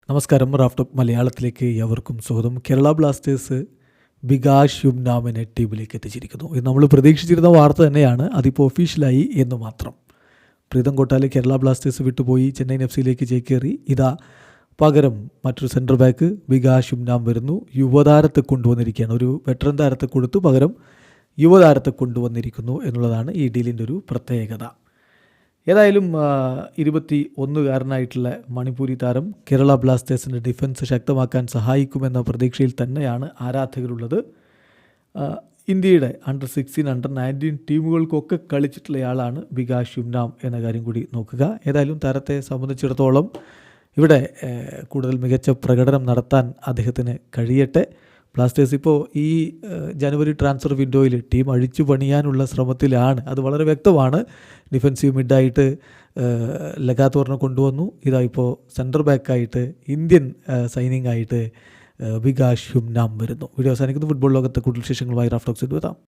നമസ്കാരം. റാഫ്റ്റോക്ക് മലയാളത്തിലേക്ക് എവർക്കും സ്വാഗതം. കേരള ബ്ലാസ്റ്റേഴ്സ് വികാസ് യുംനാമിനെ ടീമിലേക്ക് എത്തിച്ചിരിക്കുന്നു. ഇത് നമ്മൾ പ്രതീക്ഷിച്ചിരുന്ന വാർത്ത തന്നെയാണ്. അതിപ്പോൾ ഒഫീഷ്യലായി എന്ന് മാത്രം. പ്രീതം കോട്ടാലി കേരള ബ്ലാസ്റ്റേഴ്സ് വിട്ടുപോയി ചെന്നൈയിൻ എഫ്-സിയിലേക്ക് ചേക്കേറി. ഇതാ പകരം മറ്റൊരു സെൻറ്റർ ബാക്ക് വികാസ് യുംനാം വരുന്നു. യുവതാരത്തെ കൊണ്ടുവന്നിരിക്കുകയാണ്. ഒരു വെറ്ററൻ താരത്തെ കൊടുത്തു പകരം യുവതാരത്തെ കൊണ്ടുവന്നിരിക്കുന്നു എന്നുള്ളതാണ് ഈ ഡീലിൻ്റെ ഒരു പ്രത്യേകത. ഏതായാലും 21കാരനായിട്ടുള്ള മണിപ്പൂരി താരം കേരള ബ്ലാസ്റ്റേഴ്സിൻ്റെ ഡിഫൻസ് ശക്തമാക്കാൻ സഹായിക്കുമെന്ന പ്രതീക്ഷയിൽ തന്നെയാണ് ആരാധകരുള്ളത്. ഇന്ത്യയുടെ അണ്ടർ-16, അണ്ടർ-19 ടീമുകൾക്കൊക്കെ കളിച്ചിട്ടുള്ളയാളാണ് വികാസ് യുംനാം എന്ന കാര്യം കൂടി നോക്കുക. ഏതായാലും താരത്തെ സംബന്ധിച്ചിടത്തോളം ഇവിടെ കൂടുതൽ മികച്ച പ്രകടനം നടത്താൻ അദ്ദേഹത്തിന് കഴിയട്ടെ. ബ്ലാസ്റ്റേഴ്സ് ഇപ്പോൾ ഈ ജനുവരി ട്രാൻസ്ഫർ വിൻഡോയിൽ ടീം അഴിച്ചു പണിയാനുള്ള ശ്രമത്തിലാണ്. അത് വളരെ വ്യക്തമാണ്. ഡിഫൻസീവ് മിഡായിട്ട് ലഗാത്തോറിനെ കൊണ്ടുവന്നു. ഇതാ ഇപ്പോൾ സെൻറ്റർ ബാക്കായിട്ട് ഇന്ത്യൻ സൈനിങ് ആയിട്ട് വികാസ് യുംനാം വരുന്നു. വീഡിയോ അവസാനിക്കുന്നു. ഫുട്ബോൾ ലോകത്തെ കൂടുതൽ വിശേഷങ്ങളുമായി റാഫ്റ്റോക്സിൽ എത്താം.